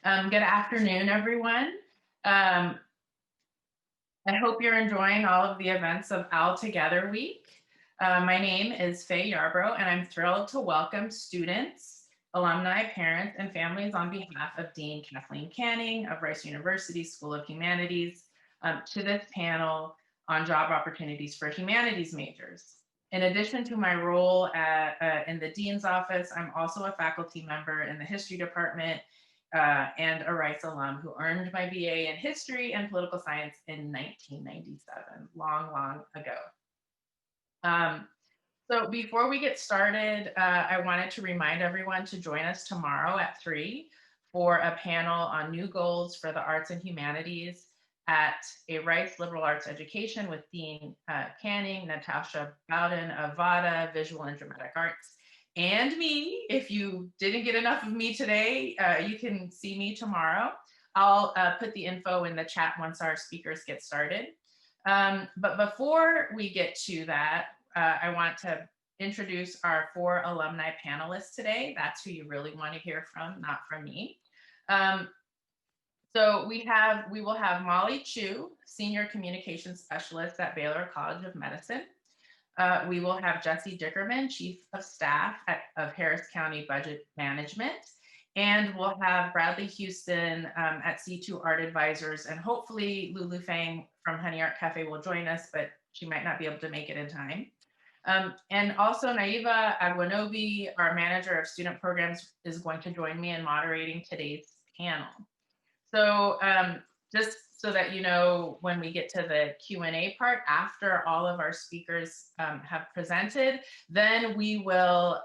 Good afternoon, everyone. Um, I hope you're enjoying all of the events of All Together Week. My name is Faye Yarbrough, and I'm thrilled to welcome students, alumni, parents, and families on behalf of Dean Kathleen Canning of Rice University School of Humanities to this panel on job opportunities for humanities majors. In addition to my role in the Dean's office, I'm also a faculty member in the history department and a Rice alum who earned my BA in history and political science in 1997, long, long ago. So before we get started, I wanted to remind everyone to join us tomorrow at 3 for a panel on new goals for the arts and humanities at a Rice Liberal Arts Education with Dean Canning, Natasha Bowden of VADA, Visual and Dramatic Arts, and me. If you didn't get enough of me today, you can see me tomorrow. I'll put the info in the chat once our speakers get started. But before we get to that, I want to introduce our 4 alumni panelists today. That's who you really want to hear from, not from me. So we will have Molly Chu, Senior Communications Specialist at Baylor College of Medicine. We will have Jesse Dickerman, Chief of Staff of Harris County Budget Management. And we'll have Bradley Houston at C2 Art Advisors, and hopefully Lulu Fang from Honey Art Cafe will join us, but she might not be able to make it in time. And also Naiva Aguinobi, our Manager of Student Programs, is going to join me in moderating today's panel. So just so that you know, when we get to the Q&A part, after all of our speakers have presented, then we will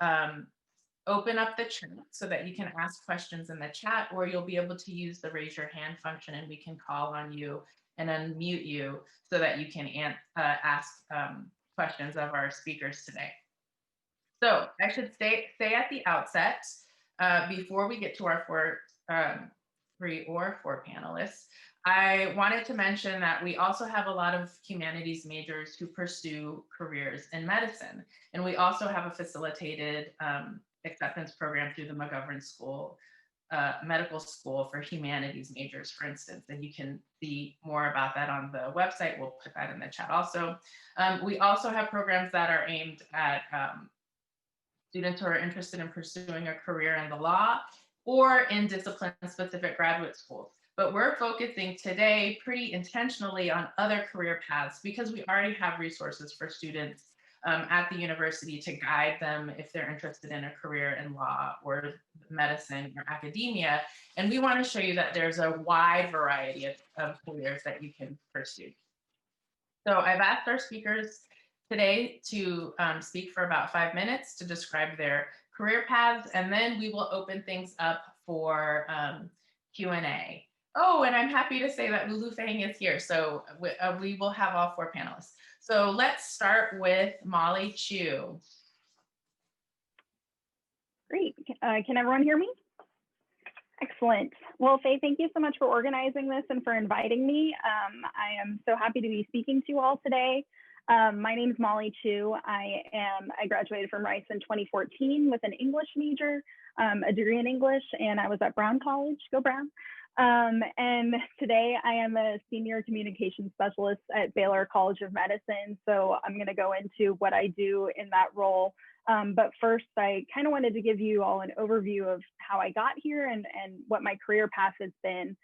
open up the chat so that you can ask questions in the chat, or you'll be able to use the raise your hand function and we can call on you and unmute you so that you can ask questions of our speakers today. So I should say at the outset, before we get to our 3 or 4 panelists, I wanted to mention that we also have a lot of humanities majors who pursue careers in medicine. And we also have a facilitated acceptance program through the McGovern School, Medical School for humanities majors, for instance. And you can see more about that on the website. We'll put that in the chat also. We also have programs that are aimed at students who are interested in pursuing a career in the law or in discipline-specific graduate schools. But we're focusing today pretty intentionally on other career paths because we already have resources for students at the university to guide them if they're interested in a career in law or medicine or academia. And we want to show you that there's a wide variety of careers that you can pursue. So I've asked our speakers today to speak for about 5 minutes to describe their career paths, and then we will open things up for Q&A. Oh, and I'm happy to say that Lulu Fang is here, so we will have all 4 panelists. So let's start with Molly Chu. Great. Can everyone hear me? Excellent. Well, Faye, thank you so much for organizing this and for inviting me. I am so happy to be speaking to you all today. My name is Molly Chu. I graduated from Rice in 2014 with an English major, a degree in English, and I was at Brown College, go Brown. And today I am a senior communications specialist at Baylor College of Medicine. So I'm going to go into what I do in that role. But first, I kind of wanted to give you all an overview of how I got here and what my career path has been.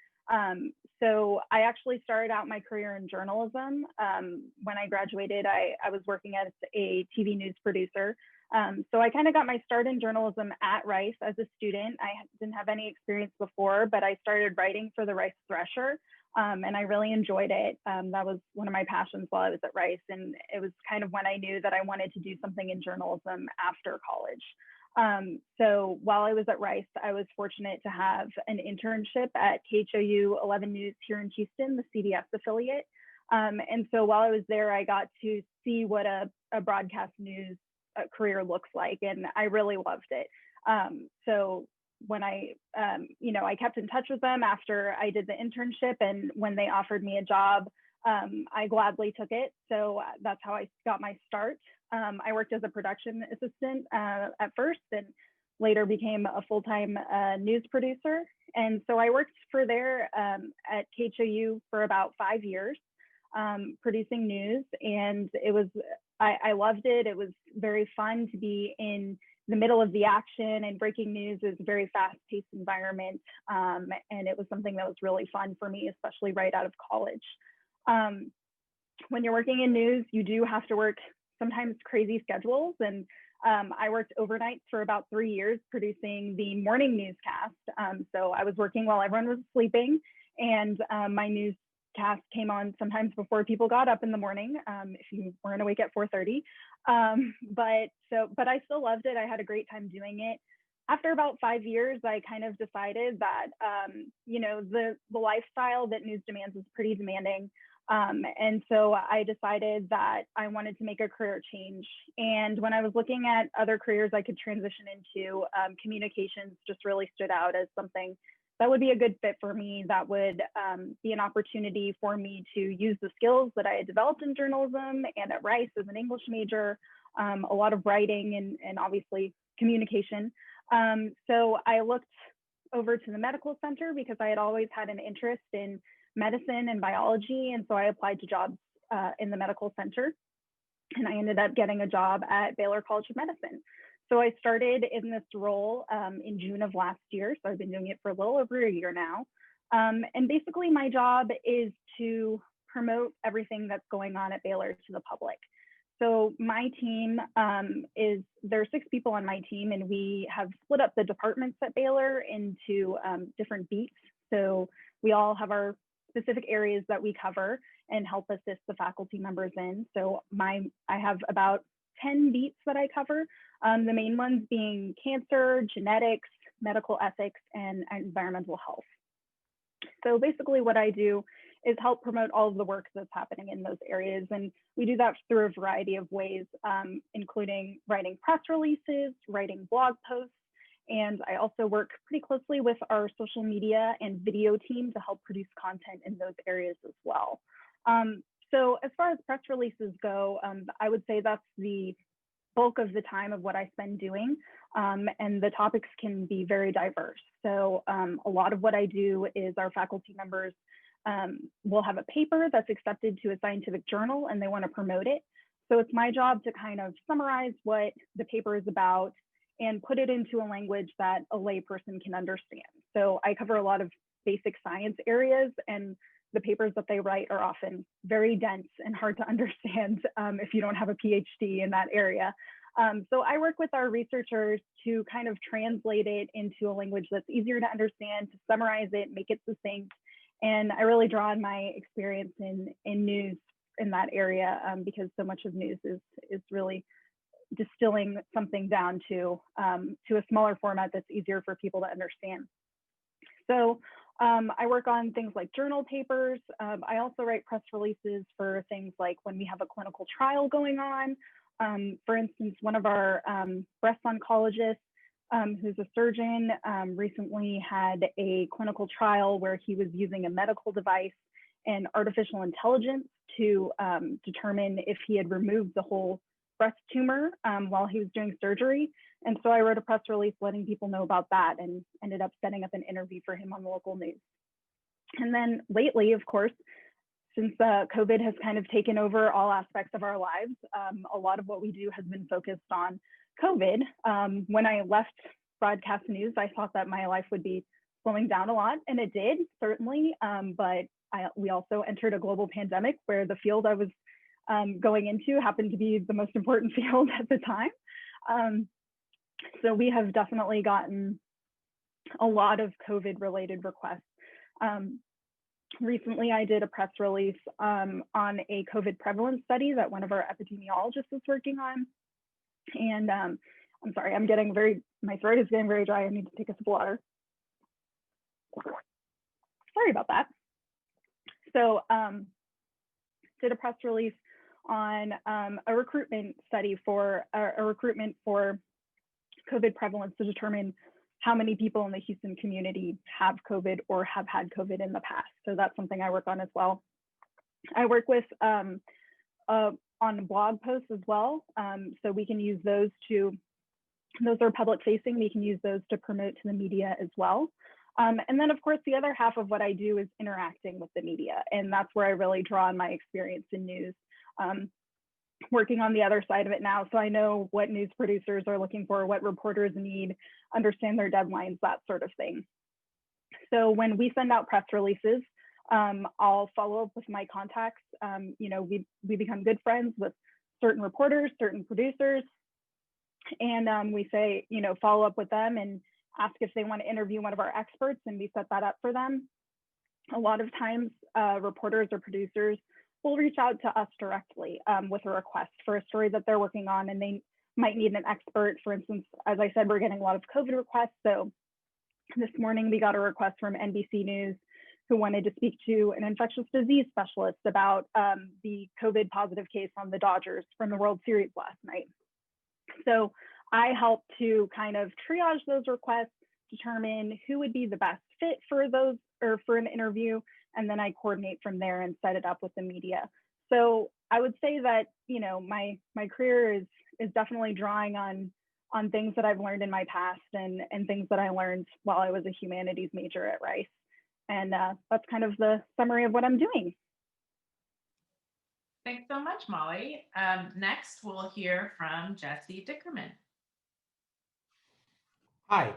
So I actually started out my career in journalism. When I graduated, I was working as a TV news producer. So I kind of got my start in journalism at Rice as a student. I didn't have any experience before, but I started writing for the Rice Thresher, and I really enjoyed it. That was one of my passions while I was at Rice, and it was kind of when I knew that I wanted to do something in journalism after college. So while I was at Rice, I was fortunate to have an internship at KHOU 11 News here in Houston, the CBS affiliate. And so while I was there, I got to see what a broadcast news career looks like, and I really loved it. So when I kept in touch with them after I did the internship, and when they offered me a job, I gladly took it. So that's how I got my start. I worked as a production assistant at first, and later became a full-time news producer. And so I worked for there at KHOU for about 5 years, producing news, and I loved it. It was very fun to be in the middle of the action, and breaking news is a very fast-paced environment, and it was something that was really fun for me, especially right out of college. When you're working in news, you do have to work sometimes crazy schedules, and I worked overnights for about 3 years producing the morning newscast. So I was working while everyone was sleeping, and my newscast came on sometimes before people got up in the morning, if you weren't awake at 4:30. But I still loved it. I had a great time doing it. After about 5 years, I kind of decided that, the lifestyle that news demands is pretty demanding. And so I decided that I wanted to make a career change. And when I was looking at other careers I could transition into, communications just really stood out as something that would be a good fit for me, that would be an opportunity for me to use the skills that I had developed in journalism and at Rice as an English major, a lot of writing and obviously communication. So I looked over to the medical center because I had always had an interest in medicine and biology. And so I applied to jobs in the medical center, and I ended up getting a job at Baylor College of Medicine. So I started in this role in June of last year. So I've been doing it for a little over a year now. And basically my job is to promote everything that's going on at Baylor to the public. So my team there are 6 people on my team, and we have split up the departments at Baylor into different beats. So we all have our specific areas that we cover and help assist the faculty members in. So I have about 10 beats that I cover, the main ones being cancer, genetics, medical ethics, and environmental health. So basically what I do is help promote all of the work that's happening in those areas. And we do that through a variety of ways, including writing press releases, writing blog posts, and I also work pretty closely with our social media and video team to help produce content in those areas as well. So as far as press releases go, I would say that's the bulk of the time of what I spend doing, and the topics can be very diverse. So a lot of what I do is our faculty members will have a paper that's accepted to a scientific journal and they want to promote it. So it's my job to kind of summarize what the paper is about and put it into a language that a layperson can understand. So I cover a lot of basic science areas, and the papers that they write are often very dense and hard to understand if you don't have a PhD in that area. So I work with our researchers to kind of translate it into a language that's easier to understand, to summarize it, make it succinct. And I really draw on my experience in news in that area, because so much of news is really distilling something down to a smaller format that's easier for people to understand. So I work on things like journal papers. I also write press releases for things like when we have a clinical trial going on. For instance, one of our breast oncologists, who's a surgeon, recently had a clinical trial where he was using a medical device and artificial intelligence to determine if he had removed the whole breast tumor while he was doing surgery. And so I wrote a press release letting people know about that and ended up setting up an interview for him on the local news. And then lately, of course, since COVID has kind of taken over all aspects of our lives, a lot of what we do has been focused on COVID. When I left broadcast news, I thought that my life would be slowing down a lot, and it did, certainly. But we also entered a global pandemic where the field I was going into happened to be the most important field at the time. So we have definitely gotten a lot of COVID-related requests. Recently, I did a press release on a COVID prevalence study that one of our epidemiologists is working on. And I'm sorry, my throat is getting very dry. I need to take a sip of water. Sorry about that. So did a press release on a recruitment study for a recruitment for COVID prevalence to determine how many people in the Houston community have COVID or have had COVID in the past. So that's something I work on as well. I work with on blog posts as well. So we can use those are public facing. We can use those to promote to the media as well. And then, of course, the other half of what I do is interacting with the media. And that's where I really draw on my experience in news, working on the other side of it now. So I know what news producers are looking for, what reporters need, understand their deadlines, that sort of thing. So when we send out press releases, I'll follow up with my contacts. You know, we become good friends with certain reporters, certain producers, and we say, you know, follow up with them and ask if they want to interview one of our experts, and we set that up for them. A lot of times, reporters or producers will reach out to us directly with a request for a story that they're working on, and they might need an expert. For instance, as I said, we're getting a lot of COVID requests. So this morning we got a request from NBC News who wanted to speak to an infectious disease specialist about the COVID positive case on the Dodgers from the World Series last night. So I help to kind of triage those requests, determine who would be the best fit for those or for an interview, and then I coordinate from there and set it up with the media. So I would say that, you know, my career is definitely drawing on things that I've learned in my past and things that I learned while I was a humanities major at Rice. And that's kind of the summary of what I'm doing. Thanks so much, Molly. Next, we'll hear from Jesse Dickerman. Hi,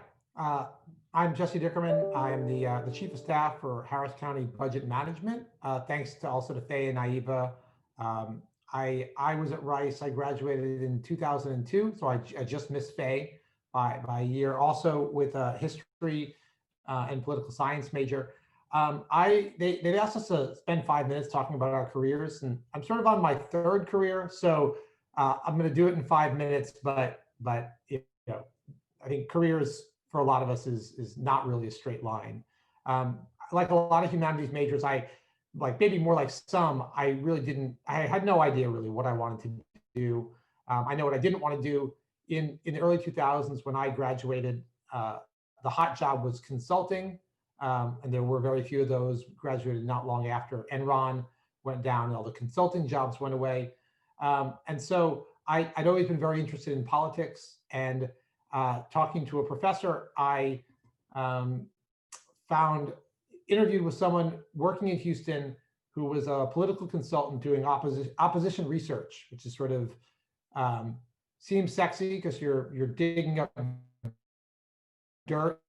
I'm Jesse Dickerman. I'm the Chief of Staff for Harris County Budget Management. Thanks to also to Faye and Naiva. I was at Rice. I graduated in 2002, so I just missed Faye by a year. Also with a history and political science major. They asked us to spend 5 minutes talking about our careers, and I'm sort of on my third career, so I'm going to do it in 5 minutes. But you know, I think careers for a lot of us is not really a straight line. Like a lot of humanities majors, maybe more like some, I had no idea really what I wanted to do. I know what I didn't want to do. In the early 2000s when I graduated, the hot job was consulting. And there were very few of those. Graduated not long after Enron went down and all the consulting jobs went away. And so I'd always been very interested in politics, and talking to a professor, I interviewed with someone working in Houston who was a political consultant doing opposition research, which is sort of seems sexy because you're digging up dirt,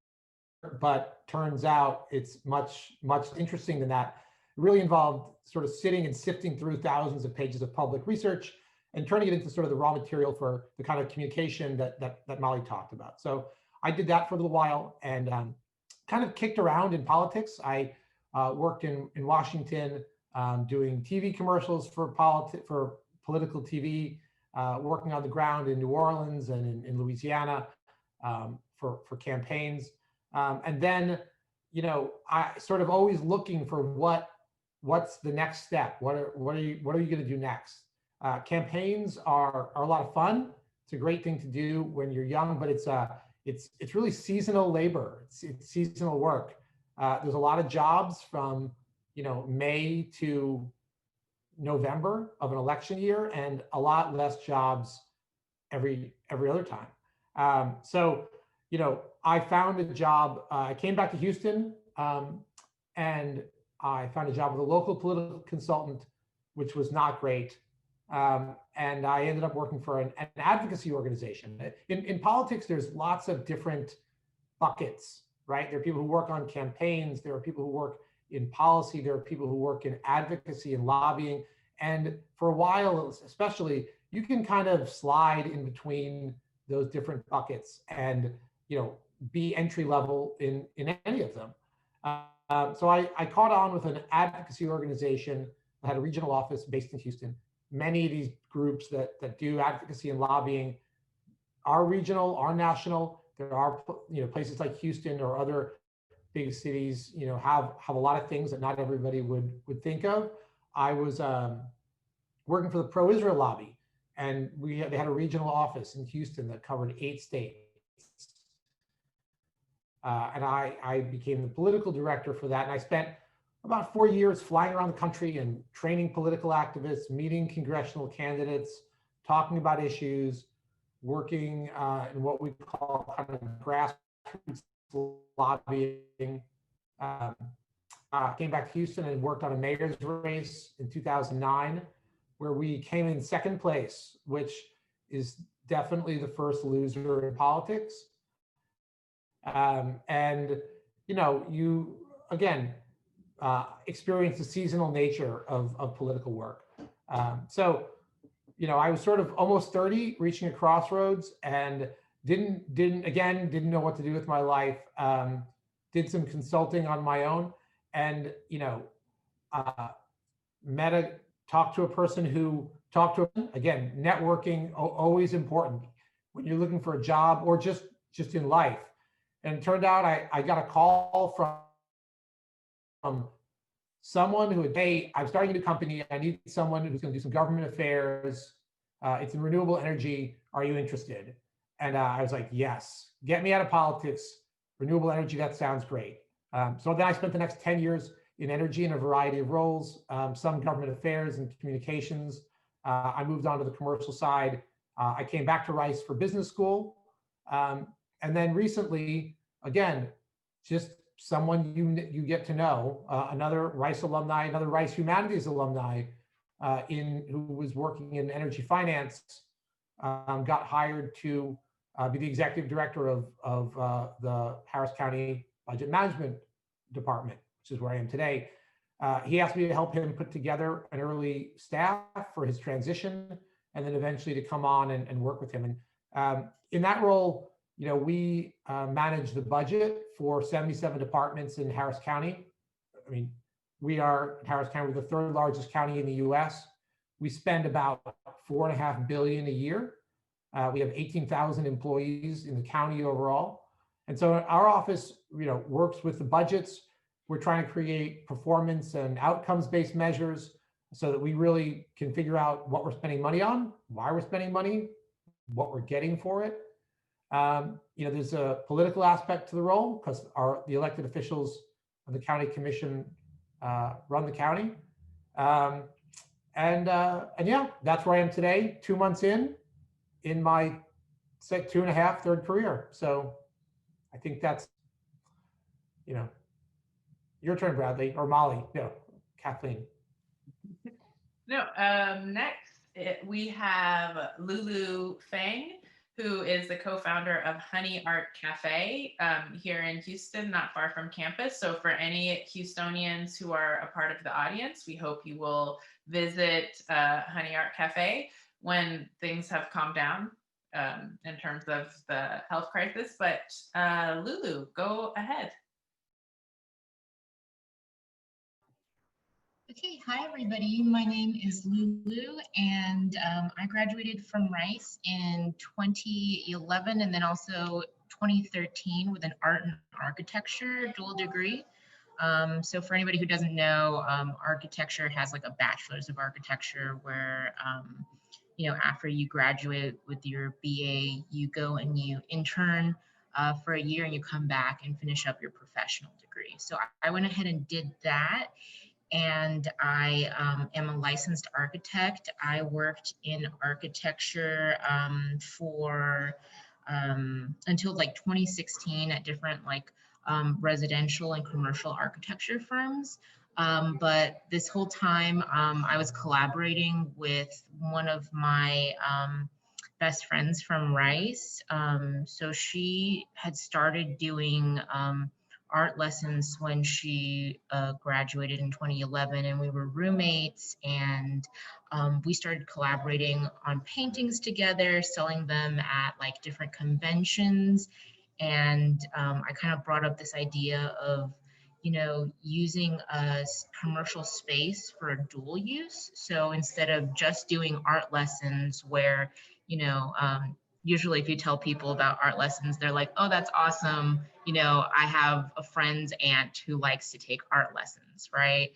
but turns out it's much interesting than that. It really involved sort of sitting and sifting through thousands of pages of public research and turning it into sort of the raw material for the kind of communication that Molly talked about. So I did that for a little while and kind of kicked around in politics. I worked in Washington doing TV commercials for political TV, working on the ground in New Orleans and in Louisiana for campaigns. And then, you know, I sort of always looking for what's the next step. What are you going to do next? Campaigns are a lot of fun. It's a great thing to do when you're young, but it's really seasonal labor. It's seasonal work. There's a lot of jobs from, you know, May to November of an election year, and a lot less jobs every other time. So, you know, I found a job. I came back to Houston, and I found a job with a local political consultant, which was not great. And I ended up working for an advocacy organization. In politics, there's lots of different buckets, right? There are people who work on campaigns. There are people who work in policy. There are people who work in advocacy and lobbying. And for a while, especially, you can kind of slide in between those different buckets and, you know, be entry level in any of them. So I caught on with an advocacy organization that had a regional office based in Houston. Many of these groups that do advocacy and lobbying are regional, are national. There are, you know, places like Houston or other big cities, you know, have a lot of things that not everybody would think of. I was working for the pro-Israel lobby, and they had a regional office in Houston that covered 8 states. And I became the political director for that. And I spent about 4 years flying around the country and training political activists, meeting congressional candidates, talking about issues, working in what we call kind of grassroots lobbying. Came back to Houston and worked on a mayor's race in 2009, where we came in second place, which is definitely the first loser in politics. And, you know, you, again, experience the seasonal nature of political work. So, you know, I was sort of almost 30, reaching a crossroads, and didn't know what to do with my life. Did some consulting on my own, and, you know, talked to a person who talked to, again, networking, always important when you're looking for a job or just in life. And it turned out I got a call from someone who would, hey, I'm starting a new company. I need someone who's going to do some government affairs. It's in renewable energy. Are you interested? And I was like, yes, get me out of politics. Renewable energy, that sounds great. So then I spent the next 10 years in energy in a variety of roles, some government affairs and communications. I moved on to the commercial side. I came back to Rice for business school. And then recently, again, just someone you get to know, another Rice alumni, another Rice Humanities alumni, who was working in energy finance, got hired to be the executive director of the Harris County Budget Management Department, which is where I am today. He asked me to help him put together an early staff for his transition, and then eventually to come on and work with him. And in that role, you know, we manage the budget for 77 departments in Harris County. I mean, we are, Harris County, we're the third largest county in the US. We spend about $4.5 billion a year. We have 18,000 employees in the county overall. And so our office, you know, works with the budgets. We're trying to create performance and outcomes-based measures so that we really can figure out what we're spending money on, why we're spending money, what we're getting for it. You know, there's a political aspect to the role because the elected officials of the county commission run the county. And yeah, that's where I am today, 2 months in my, say, 2.5, third career. So I think that's, you know, your turn, Bradley, or Molly, no, Kathleen. No, next we have Lulu Feng, who is the co-founder of Honey Art Cafe here in Houston, not far from campus. So for any Houstonians who are a part of the audience, we hope you will visit Honey Art Cafe when things have calmed down in terms of the health crisis. But Lulu, go ahead. Okay, hi everybody. My name is Lulu, and I graduated from Rice in 2011 and then also 2013 with an art and architecture dual degree. So for anybody who doesn't know, architecture has like a bachelor's of architecture where, you know, after you graduate with your BA, you go and you intern for a year and you come back and finish up your professional degree. So I went ahead and did that. And I am a licensed architect. I worked in architecture for until like 2016 at different like residential and commercial architecture firms. But this whole time I was collaborating with one of my best friends from Rice. So she had started doing art lessons when she graduated in 2011, and we were roommates, and we started collaborating on paintings together, selling them at like different conventions. And I kind of brought up this idea of, you know, using a commercial space for a dual use. So instead of just doing art lessons where, you know, usually if you tell people about art lessons, they're like, oh, that's awesome. You know, I have a friend's aunt who likes to take art lessons, right?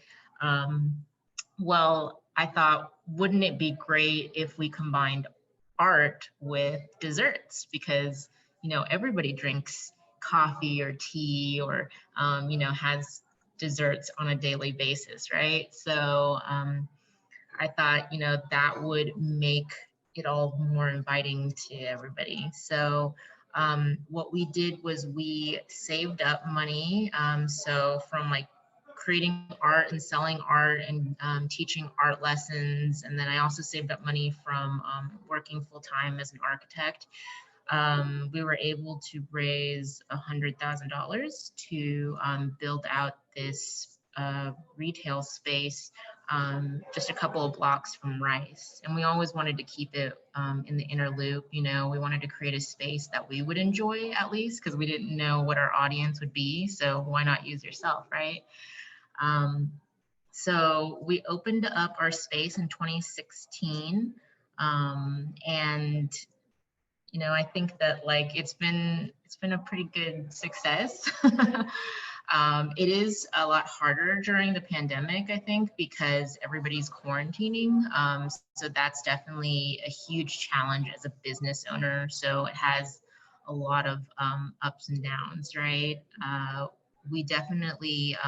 Well, I thought, wouldn't it be great if we combined art with desserts? Because, you know, everybody drinks coffee or tea or, you know, has desserts on a daily basis, right? So I thought, you know, that would make it all more inviting to everybody. So What we did was we saved up money. So from like creating art and selling art and teaching art lessons. And then I also saved up money from working full-time as an architect. We were able to raise $100,000 to build out this retail space just a couple of blocks from Rice. And we always wanted to keep it in the inner loop. You know, we wanted to create a space that we would enjoy at least, because we didn't know what our audience would be. So why not use yourself, right? So we opened up our space in 2016. And you know, I think that like it's been a pretty good success. It is a lot harder during the pandemic, I think, because everybody's quarantining. So that's definitely a huge challenge as a business owner. So it has a lot of ups and downs, right? We definitely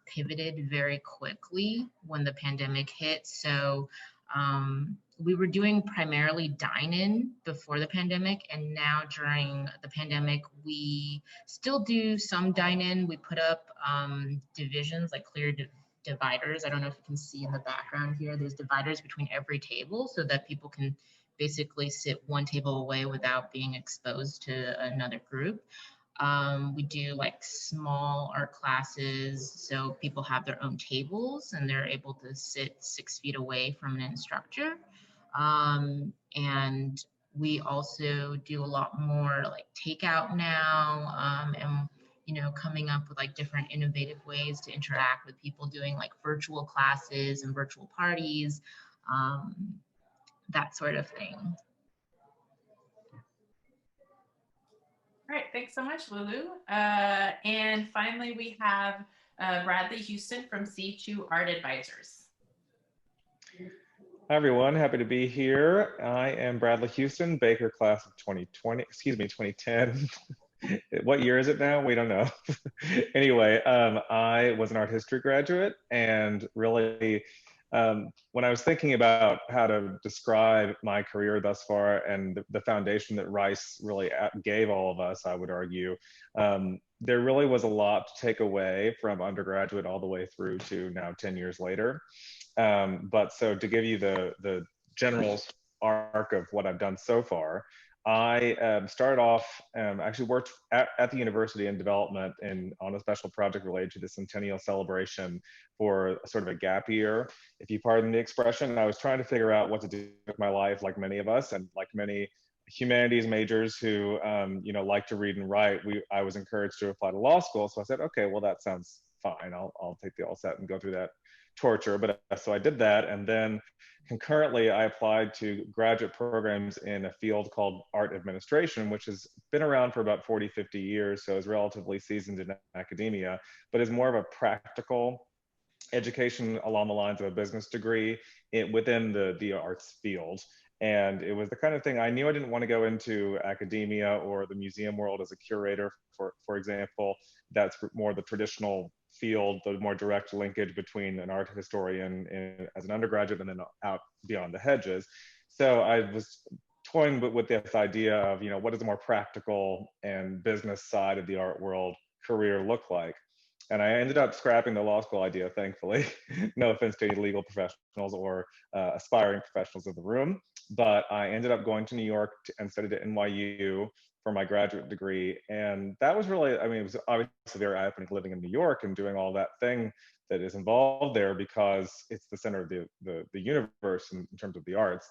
pivoted very quickly when the pandemic hit. So we were doing primarily dine-in before the pandemic, and now during the pandemic, we still do some dine-in. We put up divisions, like clear dividers. I don't know if you can see in the background here, there's dividers between every table so that people can basically sit one table away without being exposed to another group. We do like small art classes, so people have their own tables and they're able to sit 6 feet away from an instructor. And we also do a lot more like takeout now, and you know, coming up with like different innovative ways to interact with people, doing like virtual classes and virtual parties, that sort of thing. All right, thanks so much, Lulu. And finally, we have Bradley Houston from C2 Art Advisors. Hi, everyone. Happy to be here. I am Bradley Houston, Baker class of 2010. What year is it now? We don't know. Anyway, I was an art history graduate, and really, when I was thinking about how to describe my career thus far and the foundation that Rice really gave all of us, I would argue, there really was a lot to take away from undergraduate all the way through to now 10 years later. But so to give you the general arc of what I've done so far, I started off, actually worked at the university in development and on a special project related to the centennial celebration for sort of a gap year, if you pardon the expression. I was trying to figure out what to do with my life, like many of us, and like many humanities majors who, you know, like to read and write. I was encouraged to apply to law school, so I said, okay, well that sounds fine. I'll take the LSAT and go through that torture. But so I did that, and then concurrently I applied to graduate programs in a field called art administration, which has been around for about 40-50 years, so is relatively seasoned in academia, but is more of a practical education along the lines of a business degree within the arts field. And it was the kind of thing I knew I didn't want to go into academia or the museum world as a curator, for example. That's more the traditional field, the more direct linkage between an art historian as an undergraduate and then out beyond the hedges. So I was toying with this idea of, you know, what does a more practical and business side of the art world career look like? And I ended up scrapping the law school idea, thankfully. No offense to any legal professionals or aspiring professionals in the room. But I ended up going to New York and studied at NYU for my graduate degree. And that was really, I mean, it was obviously very eye-opening living in New York and doing all that thing that is involved there, because it's the center of the universe in terms of the arts.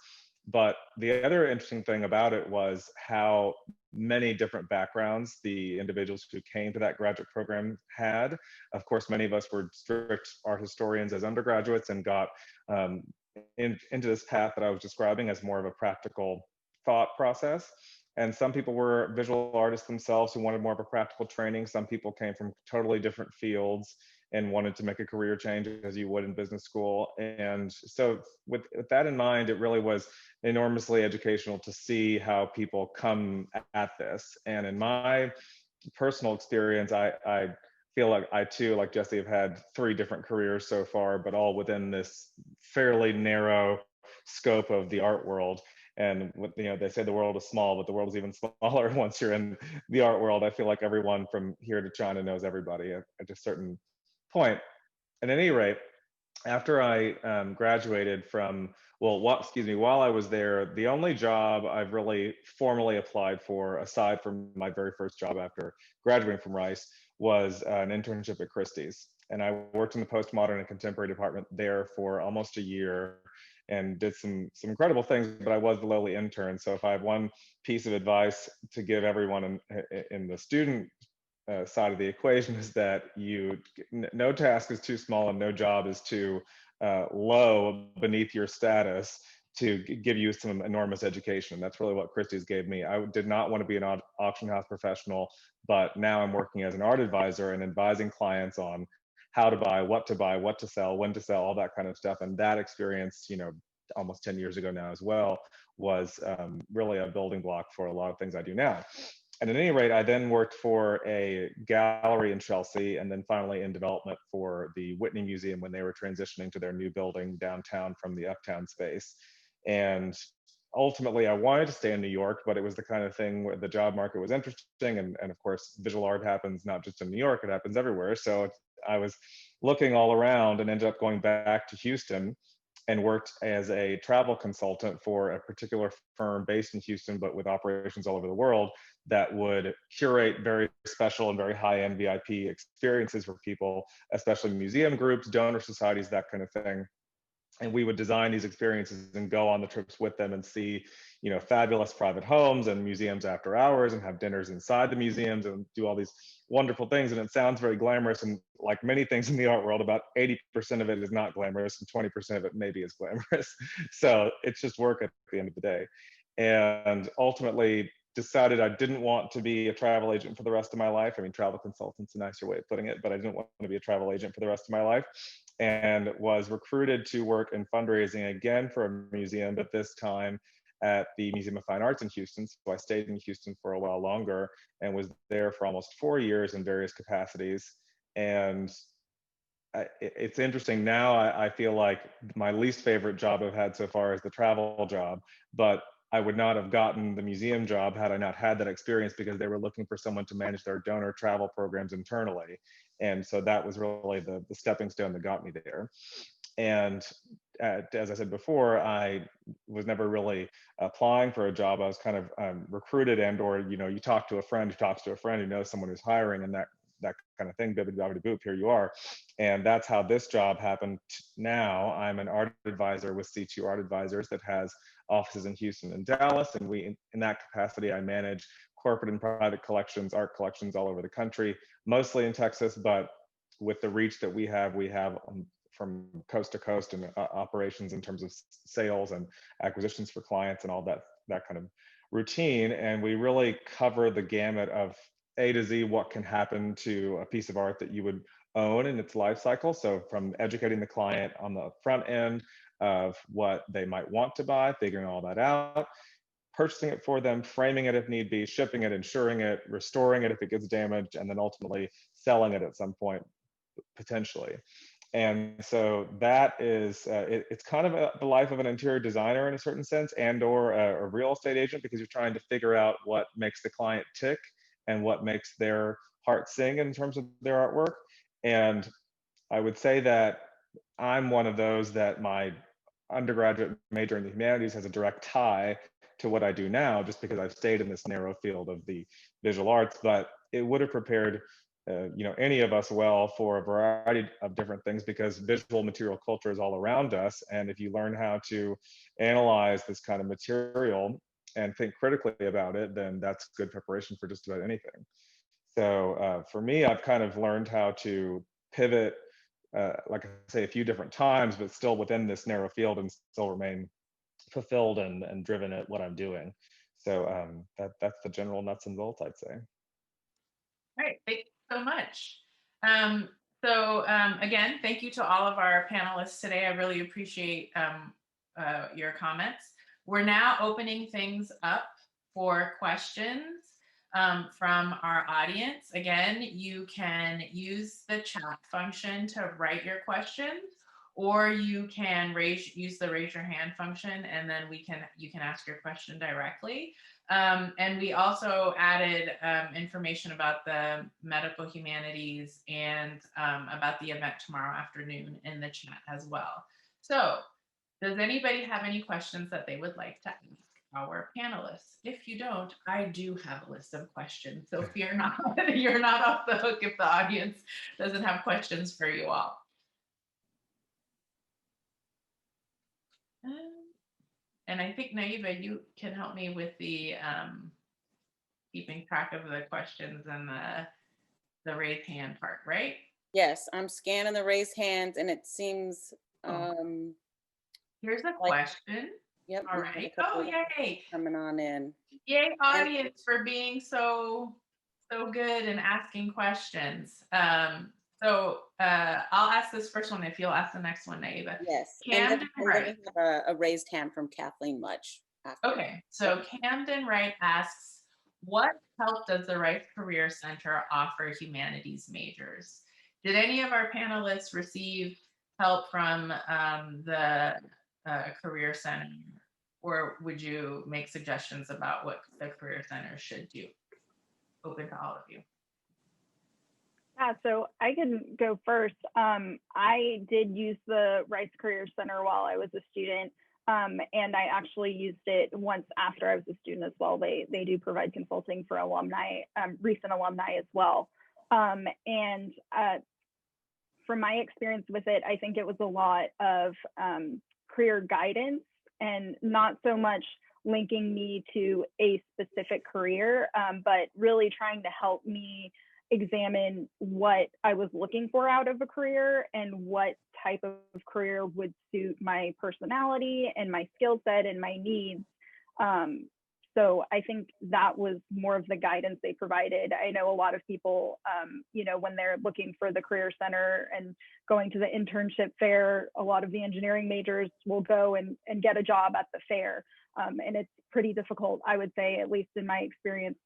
But the other interesting thing about it was how many different backgrounds the individuals who came to that graduate program had. Of course, many of us were strict art historians as undergraduates and got into this path that I was describing as more of a practical thought process. And some people were visual artists themselves who wanted more of a practical training. Some people came from totally different fields and wanted to make a career change as you would in business school. And so with that in mind, it really was enormously educational to see how people come at this. And in my personal experience, I feel like I too, like Jesse, have had 3 different careers so far, but all within this fairly narrow scope of the art world. And they say the world is small, but the world is even smaller once you're in the art world. I feel like everyone from here to China knows everybody at a certain point. At any rate, after I graduated from, while I was there, the only job I've really formally applied for, aside from my very first job after graduating from Rice, was an internship at Christie's. And I worked in the postmodern and contemporary department there for almost a year and did some incredible things, but I was the lowly intern. So if I have one piece of advice to give everyone in the student side of the equation, is that no task is too small and no job is too low beneath your status to give you some enormous education. That's really what Christie's gave me. I did not want to be an auction house professional, but now I'm working as an art advisor and advising clients on how to buy, what to sell, when to sell, all that kind of stuff. And that experience, almost 10 years ago now as well, was really a building block for a lot of things I do now. And at any rate, I then worked for a gallery in Chelsea and then finally in development for the Whitney Museum when they were transitioning to their new building downtown from the Uptown space. And ultimately, I wanted to stay in New York, but it was the kind of thing where the job market was interesting. And of course, visual art happens not just in New York, it happens everywhere. So I was looking all around and ended up going back to Houston and worked as a travel consultant for a particular firm based in Houston, but with operations all over the world, that would curate very special and very high-end VIP experiences for people, especially museum groups, donor societies, that kind of thing. And we would design these experiences and go on the trips with them and see, fabulous private homes and museums after hours and have dinners inside the museums and do all these wonderful things. And it sounds very glamorous. And like many things in the art world, about 80% of it is not glamorous and 20% of it maybe is glamorous. So it's just work at the end of the day. And ultimately decided I didn't want to be a travel agent for the rest of my life. I mean, travel consultant's a nicer way of putting it, but I didn't want to be a travel agent for the rest of my life. And was recruited to work in fundraising again for a museum, but this time at the Museum of Fine Arts in Houston. So I stayed in Houston for a while longer and was there for almost 4 years in various capacities. And it's interesting now, I feel like my least favorite job I've had so far is the travel job, but I would not have gotten the museum job had I not had that experience, because they were looking for someone to manage their donor travel programs internally. And so that was really the stepping stone that got me there. And as I said before, I was never really applying for a job. I was kind of recruited or, you talk to a friend who talks to a friend who knows someone who's hiring, and that kind of thing, bibbidi-bobbidi-boop, here you are. And that's how this job happened. Now I'm an art advisor with C2 Art Advisors that has offices in Houston and Dallas. And in that capacity, I manage corporate and private collections, art collections all over the country, mostly in Texas, but with the reach that we have from coast to coast and operations in terms of sales and acquisitions for clients and all that kind of routine. And we really cover the gamut of A to Z, what can happen to a piece of art that you would own in its life cycle. So from educating the client on the front end of what they might want to buy, figuring all that out, purchasing it for them, framing it if need be, shipping it, insuring it, restoring it if it gets damaged, and then ultimately selling it at some point, potentially. And so that is, it's kind of the life of an interior designer in a certain sense, and or a real estate agent, because you're trying to figure out what makes the client tick and what makes their heart sing in terms of their artwork. And I would say that I'm one of those that my undergraduate major in the humanities has a direct tie to what I do now, just because I've stayed in this narrow field of the visual arts, but it would have prepared any of us well for a variety of different things, because visual material culture is all around us. And if you learn how to analyze this kind of material and think critically about it, then that's good preparation for just about anything. So for me, I've kind of learned how to pivot, like I say, a few different times, but still within this narrow field and still remain fulfilled and driven at what I'm doing. So that's the general nuts and bolts, I'd say. All right, thank you so much. Again, thank you to all of our panelists today. I really appreciate your comments. We're now opening things up for questions from our audience. Again, you can use the chat function to write your questions, or you can use the raise your hand function, and then you can ask your question directly. And we also added information about the medical humanities and about the event tomorrow afternoon in the chat as well. So does anybody have any questions that they would like to ask our panelists? If you don't, I do have a list of questions, so fear not. You're not off the hook if the audience doesn't have questions for you all. And I think Naiva, you can help me with the keeping track of the questions and the raise hand part, right? Yes, I'm scanning the raised hands, and it seems here's a like, question. Yep. All right. Oh, yay. Coming on in. Yay, audience, for being so good and asking questions. So I'll ask this first one if you'll ask the next one, Naiva. Yes. Camden and then we have a raised hand from Kathleen Mutch. Okay, so Camden Wright asks, what help does the Rice Career Center offer humanities majors? Did any of our panelists receive help from the Career Center, or would you make suggestions about what the Career Center should do? Open to all of you. Yeah, so I can go first. I did use the Rice Career Center while I was a student, and I actually used it once after I was a student as well. They do provide consulting for alumni, recent alumni as well. And from my experience with it, I think it was a lot of career guidance and not so much linking me to a specific career, but really trying to help me examine what I was looking for out of a career and what type of career would suit my personality and my skill set and my needs. So I think that was more of the guidance they provided. I know a lot of people, you know, when they're looking for the Career Center and going to the internship fair, a lot of the engineering majors will go and get a job at the fair. And it's pretty difficult, I would say, at least in my experience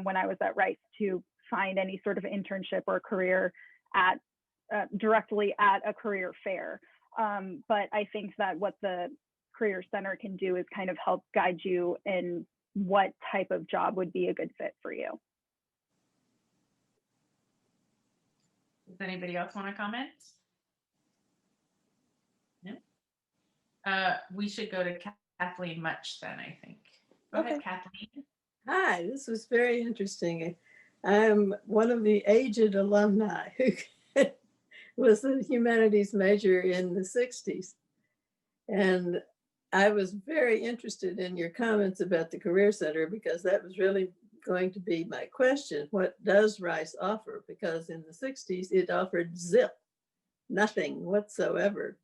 when I was at Rice, to find any sort of internship or career at directly at a career fair. But I think that what the Career Center can do is kind of help guide you in what type of job would be a good fit for you. Does anybody else want to comment? No? We should go to Kathleen Mutch then, I think. Go ahead, Kathleen. Hi, this was very interesting. I'm one of the aged alumni who was a humanities major in the 60s. And I was very interested in your comments about the Career Center, because that was really going to be my question. What does Rice offer? Because in the 60s, it offered zip, nothing whatsoever.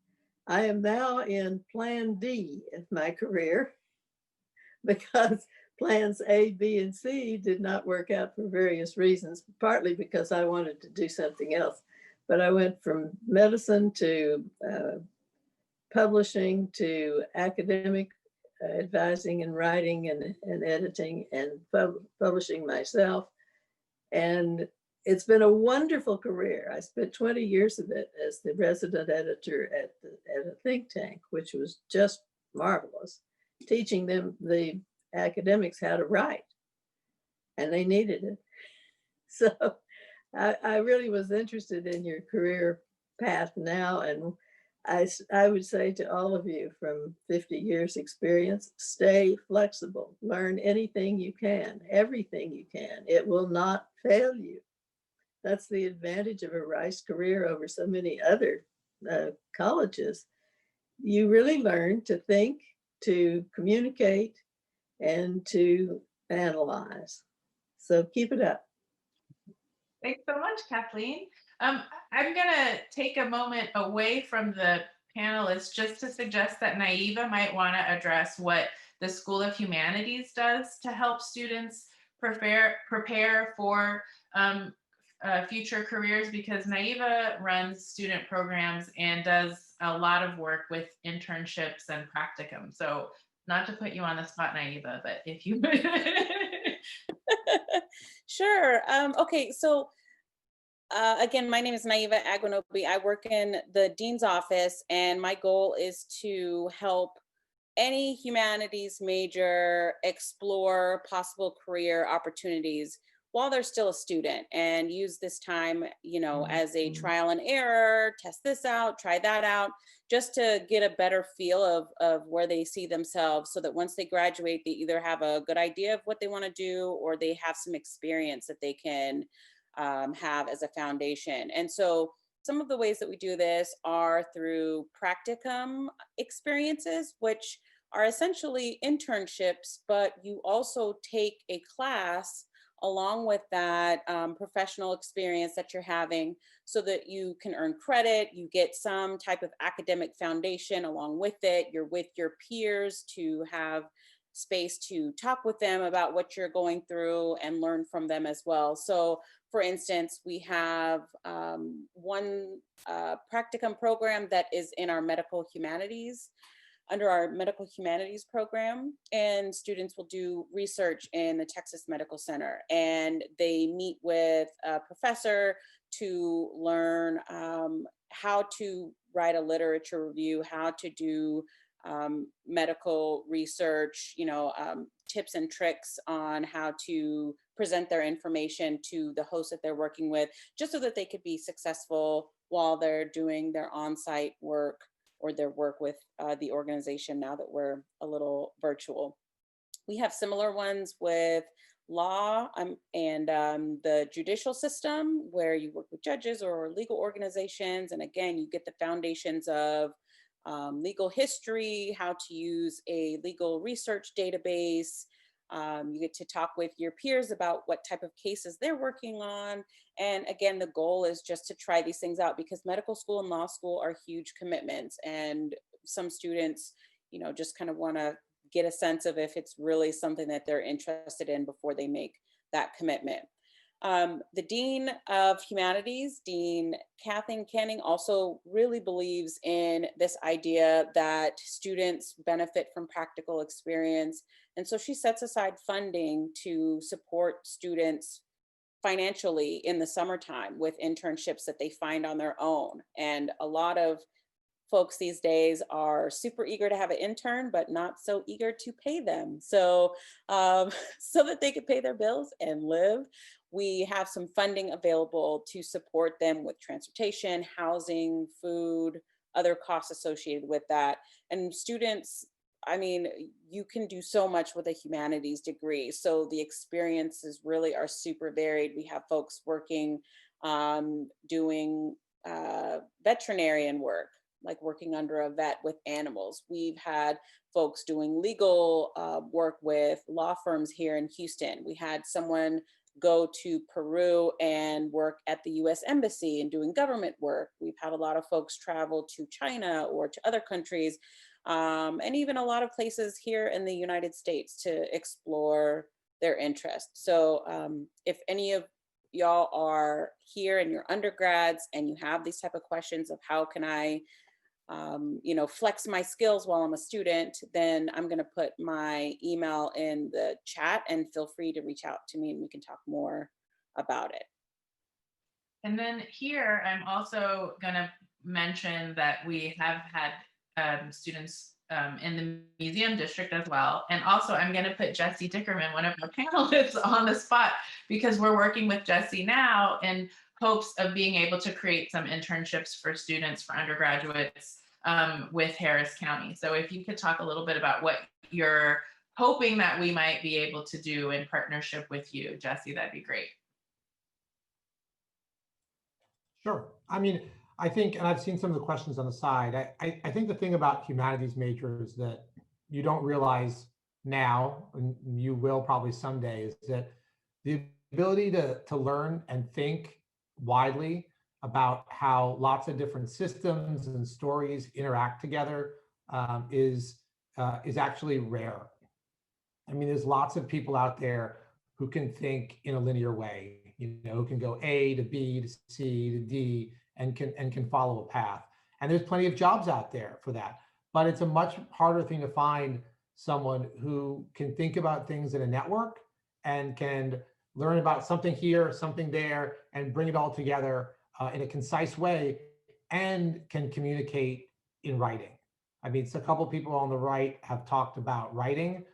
I am now in Plan D of my career because plans A, B, and C did not work out for various reasons, partly because I wanted to do something else. But I went from medicine to publishing to academic advising and writing and editing and publishing myself. And it's been a wonderful career. I spent 20 years of it as the resident editor at a think tank, which was just marvelous, teaching them, the academics, how to write, and they needed it. So I really was interested in your career path now, and I would say to all of you from 50 years experience, stay flexible, learn anything you can, everything you can. It will not fail you. That's the advantage of a Rice career over so many other colleges. You really learn to think, to communicate, and to analyze. So keep it up. Thanks so much, Kathleen. I'm going to take a moment away from the panelists just to suggest that Naiva might want to address what the School of Humanities does to help students prepare for future careers, because Naiva runs student programs and does a lot of work with internships and practicum. So not to put you on the spot, Naiva, but if you Sure. Okay, so Again, my name is Naiva Aguinobi. I work in the dean's office, and my goal is to help any humanities major explore possible career opportunities while they're still a student, and use this time, as a trial and error, test this out, try that out, just to get a better feel of where they see themselves, so that once they graduate, they either have a good idea of what they want to do, or they have some experience that they can have as a foundation. And so some of the ways that we do this are through practicum experiences, which are essentially internships, but you also take a class along with that professional experience that you're having, so that you can earn credit, you get some type of academic foundation along with it. You're with your peers to have space to talk with them about what you're going through and learn from them as well. So for instance, we have one practicum program that is in our medical humanities, under our medical humanities program, and students will do research in the Texas Medical Center, and they meet with a professor to learn how to write a literature review, how to do medical research, tips and tricks on how to present their information to the host that they're working with, just so that they could be successful while they're doing their on-site work or their work with the organization, now that we're a little virtual. We have similar ones with law and the judicial system, where you work with judges or legal organizations. And again, you get the foundations of legal history, how to use a legal research database. You get to talk with your peers about what type of cases they're working on. And again, the goal is just to try these things out, because medical school and law school are huge commitments. And some students, just kind of want to get a sense of if it's really something that they're interested in before they make that commitment. The Dean of Humanities, Dean Kathleen Canning, also really believes in this idea that students benefit from practical experience. And so she sets aside funding to support students financially in the summertime with internships that they find on their own. And a lot of folks these days are super eager to have an intern, but not so eager to pay them. So, so that they could pay their bills and live, we have some funding available to support them with transportation, housing, food, other costs associated with that. And students, you can do so much with a humanities degree. So the experiences really are super varied. We have folks working, doing veterinarian work, like working under a vet with animals. We've had folks doing legal work with law firms here in Houston. We had someone go to Peru and work at the US Embassy and doing government work. We've had a lot of folks travel to China or to other countries, and even a lot of places here in the United States to explore their interests. So if any of y'all are here and you're undergrads and you have these type of questions of how can I flex my skills while I'm a student, then I'm going to put my email in the chat, and feel free to reach out to me and we can talk more about it. And then here, I'm also going to mention that we have had students in the museum district as well. And also I'm going to put Jessie Dickerman, one of our panelists, on the spot, because we're working with Jessie now in hopes of being able to create some internships for students, for undergraduates with Harris County. So if you could talk a little bit about what you're hoping that we might be able to do in partnership with you, Jessie, that'd be great. Sure. I think, and I've seen some of the questions on the side, I think the thing about humanities majors that you don't realize now, and you will probably someday, is that the ability to learn and think widely about how lots of different systems and stories interact together is actually rare. There's lots of people out there who can think in a linear way, who can go A to B to C to D and can follow a path. And there's plenty of jobs out there for that. But it's a much harder thing to find someone who can think about things in a network and can learn about something here, something there, and bring it all together in a concise way, and can communicate in writing. I mean, so a couple people on the right have talked about writing.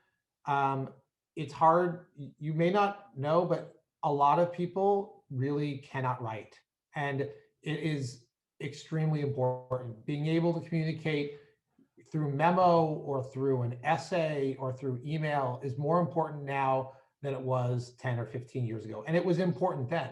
It's hard, you may not know, but a lot of people really cannot write. And it is extremely important. Being able to communicate through memo or through an essay or through email is more important now than it was 10 or 15 years ago. And it was important then.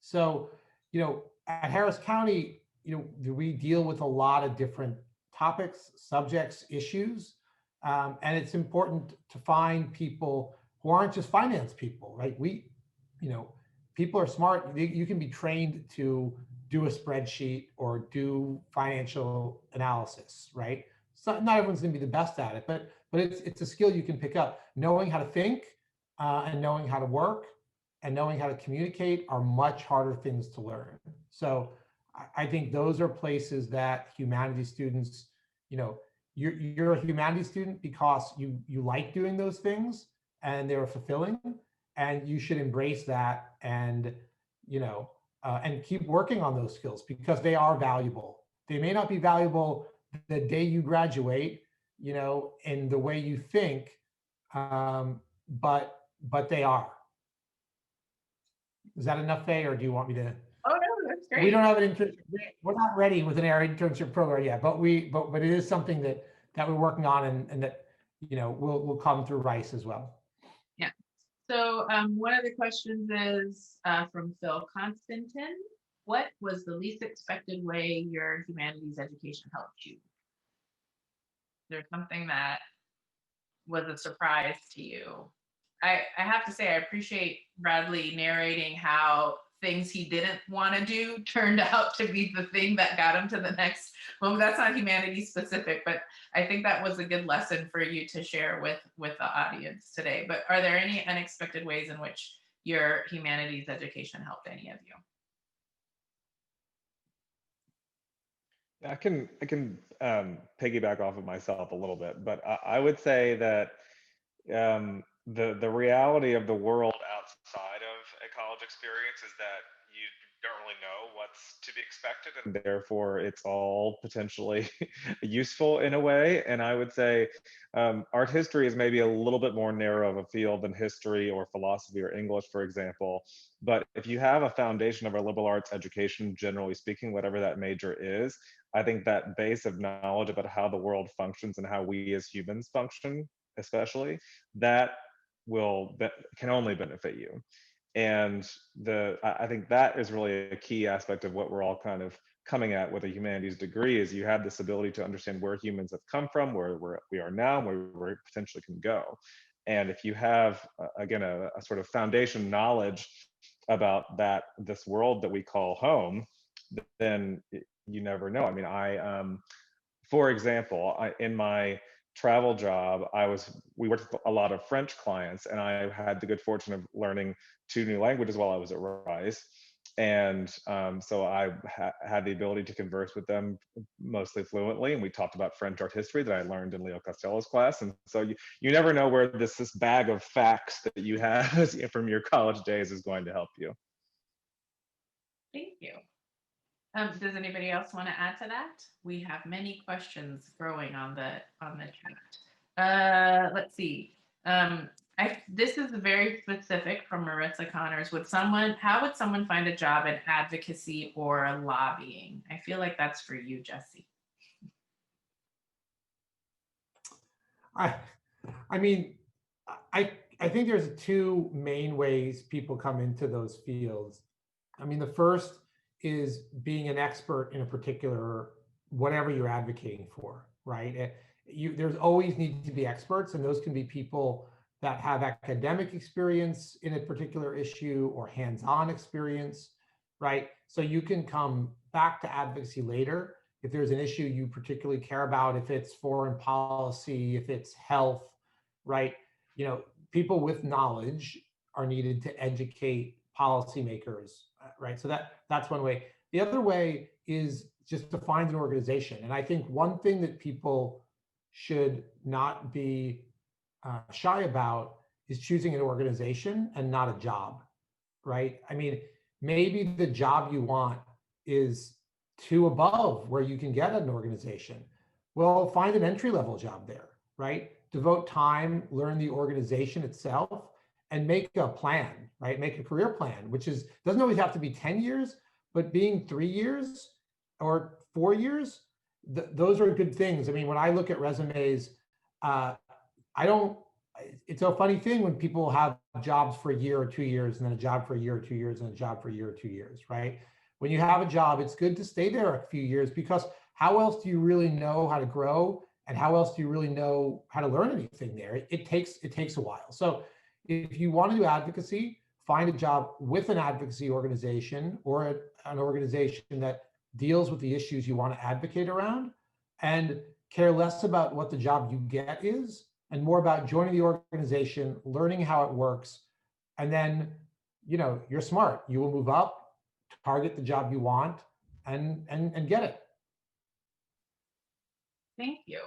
So, you know, at Harris County, you know, we deal with a lot of different topics, subjects, issues. And it's important to find people who aren't just finance people, right? You know, people are smart. You can be trained to do a spreadsheet or do financial analysis, right? So not everyone's going to be the best at it, but it's a skill you can pick up. Knowing how to think and knowing how to work and knowing how to communicate are much harder things to learn. So I think those are places that humanities students, you know, you're a humanities student because you like doing those things and they're fulfilling, and you should embrace that and, you know, and keep working on those skills because they are valuable. They may not be valuable the day you graduate, you know, in the way you think, but they are. Is that enough, Faye, or do you want me to? Oh no, that's great. We don't have an internship. We're not ready with an internship program yet, but it is something that we're working on, and that, you know, will come through Rice as well. Yeah. So one of the questions is from Phil Constantin. What was the least expected way your humanities education helped you? There's something that was a surprise to you. I have to say, I appreciate Bradley narrating how things he didn't want to do turned out to be the thing that got him to the next moment. That's not humanities specific, but I think that was a good lesson for you to share with the audience today. But are there any unexpected ways in which your humanities education helped any of you? I can piggyback off of myself a little bit, but I would say that the reality of the world outside of a college experience is that you don't really know what's to be expected, and therefore it's all potentially useful in a way. And I would say art history is maybe a little bit more narrow of a field than history or philosophy or English, for example. But if you have a foundation of a liberal arts education, generally speaking, whatever that major is, I think that base of knowledge about how the world functions and how we as humans function, especially, that can only benefit you. And I think that is really a key aspect of what we're all kind of coming at with a humanities degree, is you have this ability to understand where humans have come from, where we are now, and where we potentially can go. And if you have, again, a sort of foundation knowledge about this world that we call home, then you never know. I mean, for example, in my travel job, we worked with a lot of French clients, and I had the good fortune of learning 2 new languages while I was at Rice. And so I had the ability to converse with them mostly fluently, and we talked about French art history that I learned in Leo Costello's class. And so you never know where this bag of facts that you have from your college days is going to help you. Thank you. Does anybody else want to add to that? We have many questions growing on the chat. Let's see. This is very specific from Maritza Connors. How would someone find a job in advocacy or lobbying? I feel like that's for you, Jesse. I mean, I think there's 2 main ways people come into those fields. I mean, the first is being an expert in a particular, whatever you're advocating for, right? There's always need to be experts, and those can be people that have academic experience in a particular issue or hands-on experience, right? So you can come back to advocacy later if there's an issue you particularly care about, if it's foreign policy, if it's health, right? You know, people with knowledge are needed to educate policymakers, right? So that's one way. The other way is just to find an organization. And I think one thing that people should not be shy about is choosing an organization and not a job. right? I mean, maybe the job you want is too above where you can get at an organization. Well, find an entry-level job there, right? Devote time, learn the organization itself, and make a plan, right? Make a career plan, which is doesn't always have to be 10 years, but being 3 years or 4 years, those are good things. I mean, when I look at resumes, I don't, it's a funny thing when people have jobs for a year or 2 years, and then a job for a year or 2 years, and a job for a year or 2 years, right? When you have a job, it's good to stay there a few years, because how else do you really know how to grow? And how else do you really know how to learn anything there? It takes a while. So if you want to do advocacy, find a job with an advocacy organization or an organization that deals with the issues you want to advocate around, and care less about what the job you get is, and more about joining the organization, learning how it works, and then, you know, you're smart. You will move up, target the job you want, and get it. Thank you.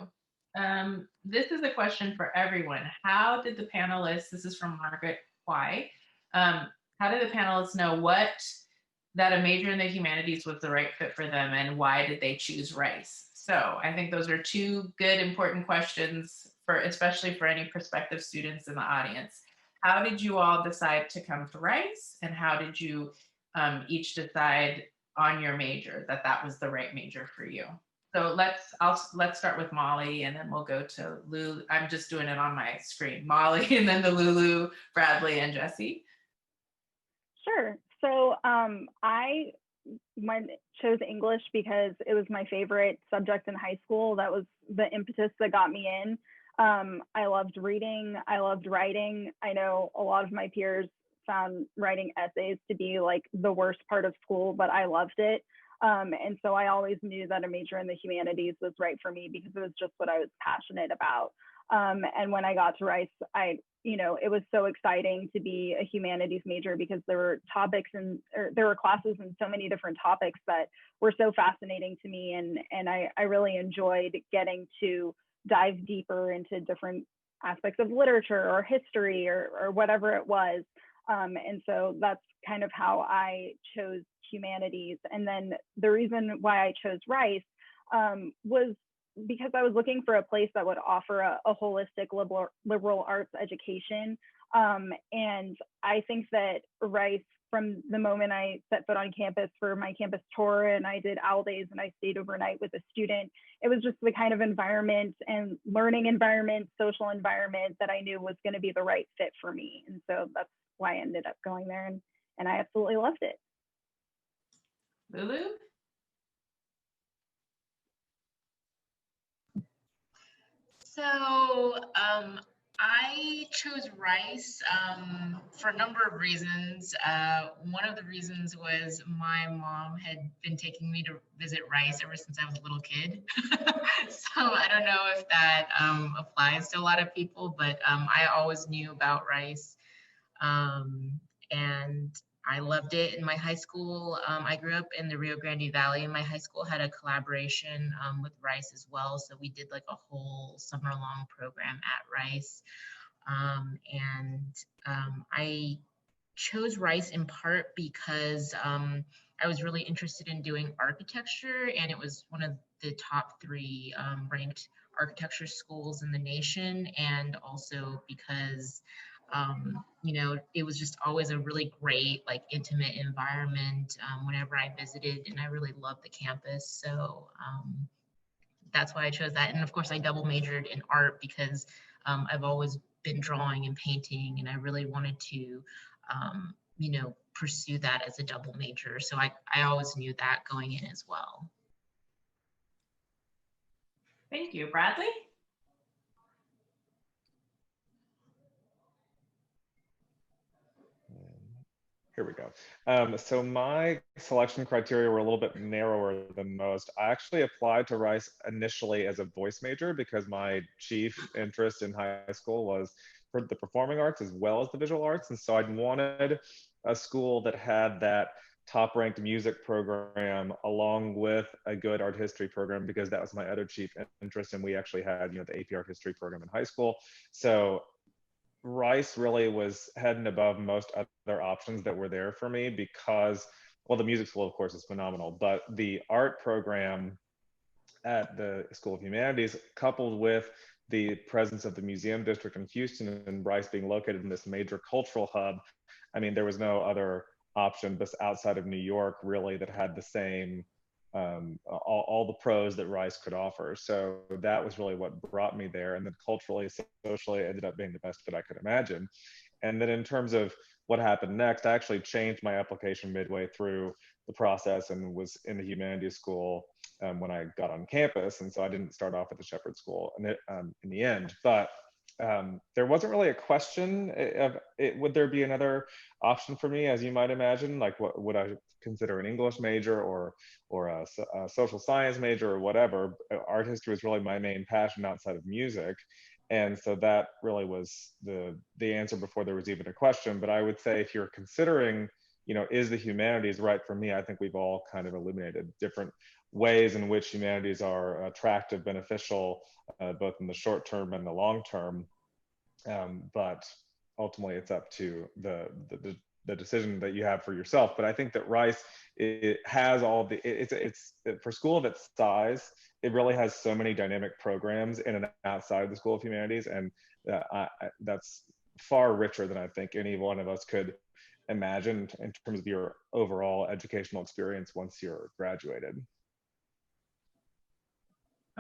This is a question for everyone. How did the panelists, this is from Margaret Why, how did the panelists know that a major in the humanities was the right fit for them, and why did they choose Rice? So I think those are two good, important questions especially for any prospective students in the audience. How did you all decide to come to Rice, and how did you each decide on your major that was the right major for you? So let's start with Molly, and then we'll go to Lulu. I'm just doing it on my screen. Molly, and then the Lulu, Bradley, and Jesse. Sure. So I chose English because it was my favorite subject in high school. That was the impetus that got me in. I loved reading. I loved writing. I know a lot of my peers found writing essays to be like the worst part of school, but I loved it. And so I always knew that a major in the humanities was right for me because it was just what I was passionate about. And when I got to Rice, it was so exciting to be a humanities major because there were there were classes in so many different topics that were so fascinating to me. And I really enjoyed getting to dive deeper into different aspects of literature or history or whatever it was. And so that's kind of how I chose humanities. And then the reason why I chose Rice was because I was looking for a place that would offer a holistic liberal arts education. And I think that Rice, from the moment I set foot on campus for my campus tour, and I did owl days and I stayed overnight with a student, it was just the kind of environment and learning environment, social environment that I knew was going to be the right fit for me. And so that's why I ended up going there, and I absolutely loved it. Lulu? So I chose Rice for a number of reasons. One of the reasons was my mom had been taking me to visit Rice ever since I was a little kid. So I don't know if that applies to a lot of people, but I always knew about Rice. And I loved it. In my high school, I grew up in the Rio Grande Valley, and my high school had a collaboration with Rice as well. So we did like a whole summer-long program at Rice. I chose Rice in part because I was really interested in doing architecture, and it was one of the top 3 ranked architecture schools in the nation, and also because it was just always a really great, like, intimate environment whenever I visited, and I really loved the campus. So that's why I chose that. And of course, I double majored in art because I've always been drawing and painting, and I really wanted to, pursue that as a double major. So I always knew that going in as well. Thank you. Bradley? Here we go. So my selection criteria were a little bit narrower than most. I actually applied to Rice initially as a voice major because my chief interest in high school was for the performing arts as well as the visual arts. And so I wanted a school that had that top-ranked music program along with a good art history program, because that was my other chief interest. And we actually had, the AP art history program in high school. So Rice really was head and above most other options that were there for me because, well, the music school, of course, is phenomenal, but the art program at the School of Humanities, coupled with the presence of the museum district in Houston and Rice being located in this major cultural hub, I mean, there was no other option just outside of New York really that had the same, all the pros that Rice could offer. So that was really what brought me there. And then culturally, socially, it ended up being the best fit I could imagine. And then in terms of what happened next, I actually changed my application midway through the process and was in the humanities school when I got on campus. And so I didn't start off at the Shepherd School in the end. But there wasn't really a question of would there be another option for me, as you might imagine, like what would I consider an English major or a social science major or whatever. Art history was really my main passion outside of music. And so that really was the answer before there was even a question. But I would say if you're considering, you know, is the humanities right for me? I think we've all kind of illuminated different ways in which humanities are attractive, beneficial, both in the short term and the long term. But ultimately it's up to the decision that you have for yourself. But I think that Rice, it has all the, it's for school of its size, it really has so many dynamic programs in and outside of the School of Humanities. And that's far richer than I think any one of us could imagine in terms of your overall educational experience once you're graduated.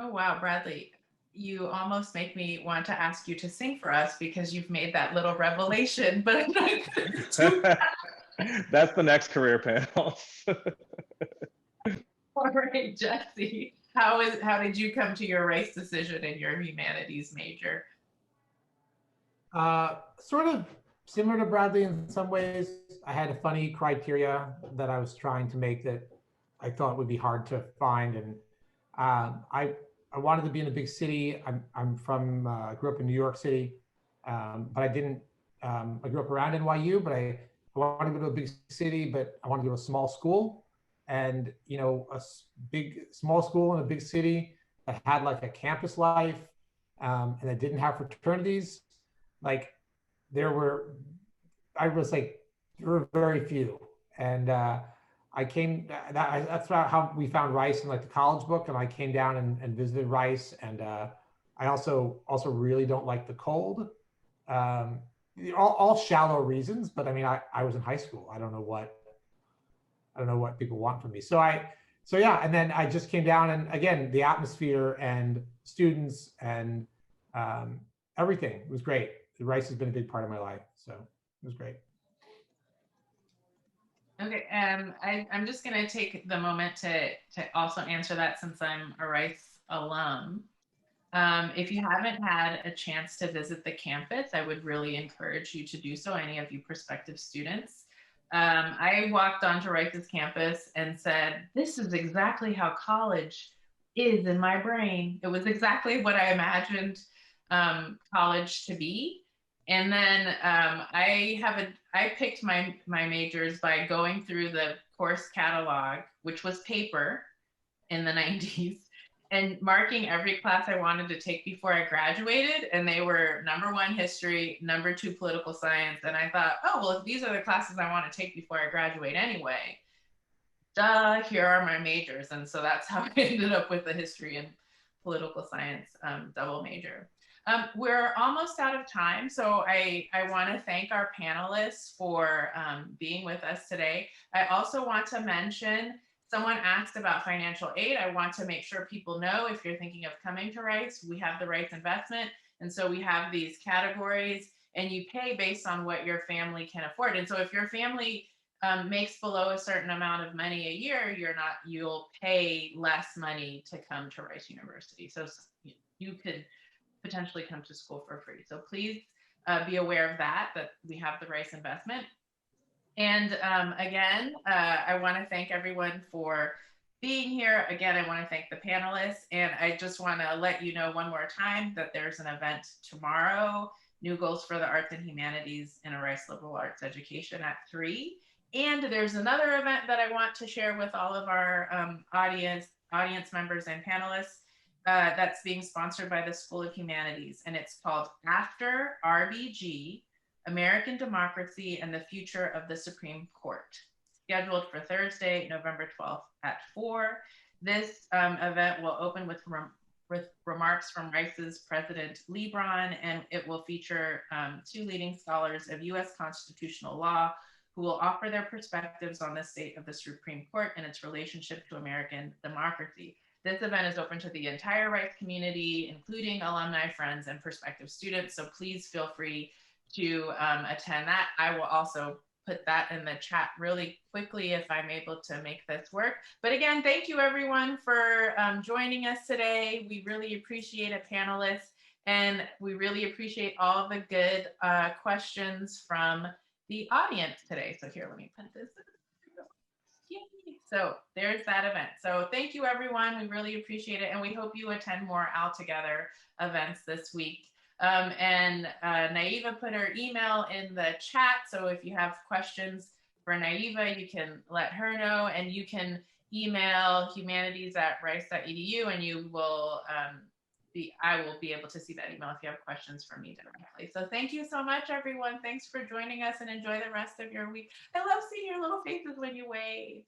Oh, wow, Bradley, you almost make me want to ask you to sing for us because you've made that little revelation, but I'm not gonna do that. That's the next career panel. All right, Jesse, how did you come to your Rice decision in your humanities major? Sort of similar to Bradley in some ways. I had a funny criteria that I was trying to make that I thought would be hard to find, and I wanted to be in a big city. I'm from I grew up in New York City, but I didn't. I grew up around NYU, but I wanted to go to a big city, but I wanted to go to a small school. And you know, a small school in a big city that had like a campus life, and that didn't have fraternities. Like there were very few. And I came, that's how we found Rice in like the college book. And I came down and visited Rice. And I also really don't like the cold. All shallow reasons, but I mean, I was in high school. I don't know what people want from me. So yeah, and then I just came down, and again, the atmosphere and students and everything was great. Rice has been a big part of my life, so it was great. Okay, I'm just going to take the moment to also answer that since I'm a Rice alum. If you haven't had a chance to visit the campus, I would really encourage you to do so, any of you prospective students. I walked onto Rice's campus and said, this is exactly how college is in my brain. It was exactly what I imagined college to be. And then I picked my majors by going through the course catalog, which was paper in the 90s, and marking every class I wanted to take before I graduated. And they were #1 history, #2 political science. And I thought, oh, well, if these are the classes I want to take before I graduate anyway, duh, here are my majors. And so that's how I ended up with the history and political science double major. We're almost out of time, so I want to thank our panelists for being with us today. I also want to mention, someone asked about financial aid. I want to make sure people know, if you're thinking of coming to Rice, we have the Rice investment. And so we have these categories, and you pay based on what your family can afford. And so if your family makes below a certain amount of money a year, you'll pay less money to come to Rice University. So you could potentially come to school for free. So please be aware of that we have the Rice investment. And again, I want to thank everyone for being here. Again, I want to thank the panelists. And I just want to let you know one more time that there's an event tomorrow, New Goals for the Arts and Humanities in a Rice Liberal Arts Education at 3. And there's another event that I want to share with all of our audience members and panelists. that's being sponsored by the School of Humanities, and it's called After RBG, American Democracy and the Future of the Supreme Court, scheduled for Thursday, November 12th at 4. This event will open with remarks from Rice's President Lebron, and it will feature 2 leading scholars of US constitutional law who will offer their perspectives on the state of the Supreme Court and its relationship to American democracy. This event is open to the entire Rice community, including alumni, friends, and prospective students. So please feel free to attend that. I will also put that in the chat really quickly if I'm able to make this work. But again, thank you everyone for joining us today. We really appreciate it, panelists, and we really appreciate all the good questions from the audience today. So here, let me put this in. So there's that event. So thank you, everyone. We really appreciate it. And we hope you attend more All Together events this week. And Naiva put her email in the chat. So if you have questions for Naiva, you can let her know. And you can email humanities@rice.edu and you will I will be able to see that email if you have questions for me directly. So thank you so much, everyone. Thanks for joining us and enjoy the rest of your week. I love seeing your little faces when you wave.